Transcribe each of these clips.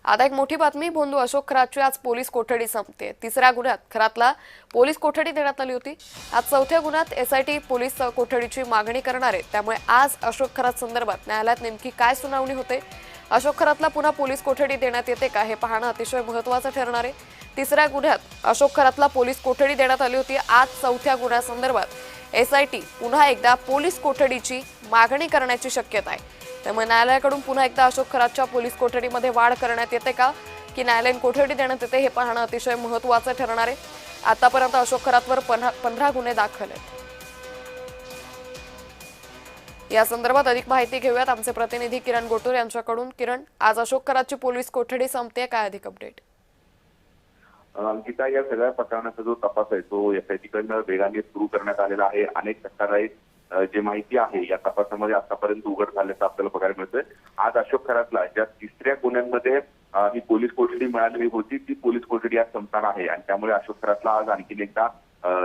आता एक मोठी बातमी, भोंदू अशोक खरातची आज पोलीस कोठडी संपते। तिसऱ्या गुन्ह्यात खरातला पोलीस कोठडी देण्यात आली होती। आज चौथ्या गुन्ह्यात एसआयटी पोलीस कोठडीची मागणी करणार आहे। त्यामुळे आज अशोक खरात संदर्भात न्यायालयात नेमकी काय सुनावणी होते, अशोक खरातला पुन्हा पोलीस कोठडी देण्यात येते का, हे पाहणं अतिशय महत्त्वाचं ठरणार आहे। तिसऱ्या गुन्ह्यात अशोक खरातला पोलीस कोठडी देण्यात आली होती। आज चौथ्या गुन्ह्यासंदर्भात एसआयटी पुन्हा एकदा पोलीस कोठडीची मागणी करण्याची शक्यता आहे। त्यामुळे न्यायालयाकडून पुन्हा एकदा अशोक खरातच्या पोलीस कोठडीमध्ये वाढ करण्यात येते का, की न्यायालयीन कोठडी देण्यात येते, हे पाहणं अतिशय महत्त्वाचं ठरणार आहे। आतापर्यंत अशोक खरातवर 15 गुन्हे दाखल आहेत। या संदर्भात अधिक माहिती घेऊयात आमचे प्रतिनिधी किरण गोटूर यांच्याकडून। किरण, आज अशोक खरातची पोलीस कोठडी संपते, काय अधिक अपडेट? अंकिता, या सगळ्या प्रकरणाचा जो तपास आहे तो एसआयटीकडनं वेगाने सुरू करण्यात आलेला आहे। अनेक धक्कादायक जे माहिती आहे या तपासामध्ये आतापर्यंत उघड झाल्याचं आपल्याला बघायला मिळतंय। आज अशोक खरातला ज्या तिसऱ्या गुन्ह्यांमध्ये ही पोलीस कोठडी मिळालेली होती, ती पोलीस कोठडी आज संपणार आहे आणि त्यामुळे अशोक खरातला आज आणखीन एकदा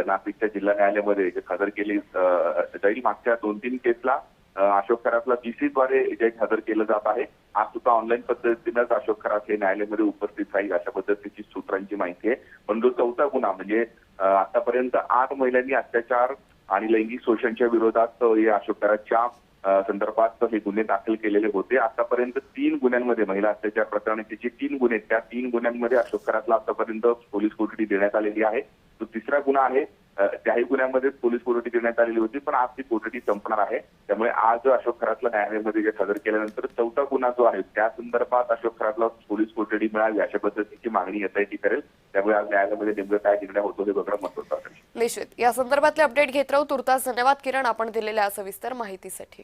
नाशिकच्या जिल्हा न्यायालयामध्ये हजर केली जाईल। मागच्या 2-3 केसला अशोक खरातला बीसीद्वारे हजर केलं जात आहे। आज सुद्धा ऑनलाईन पद्धतीनंच अशोक खरात हे न्यायालयामध्ये उपस्थित राहील अशा पद्धतीची सूत्रांची माहिती आहे। पण जो चौथा गुन्हा म्हणजे आतापर्यंत 8 महिलांनी अत्याचार आणि लैंगिक शोषणच्या विरोधात या अशोक खरातच्या संदर्भात हे गुन्हे दाखल केलेले होते। आतापर्यंत 3 गुन्ह्यांमध्ये महिला अत्याचार प्रकरणाचे जे 3 गुन्हे, त्या 3 गुन्ह्यांमध्ये अशोक खरातला आतापर्यंत पोलीस कोठडी देण्यात आलेली आहे। तो तिसरा गुन्हा आहे, त्याही गुन्ह्यामध्ये पोलीस कोठडी देण्यात आलेली होती, पण आज ती कोठडी संपणार आहे। त्यामुळे आज अशोक खरातला न्यायालयामध्ये हजर केल्यानंतर चौथा गुन्हा जो आहे त्या संदर्भात अशोक खरातला पोलीस कोठडी मिळावी अशा पद्धतीची मागणी एसआयटी करेल। त्यामुळे आज न्यायालयामध्ये नेमकं काय निर्णय होतो हे बघणं महत्त्वाचं आहे। निश्चित या संदर्भातले अपडेट घेत राहू। तुर्तास धन्यवाद किरण, आपण दिलेल्या सविस्तर माहितीसाठी।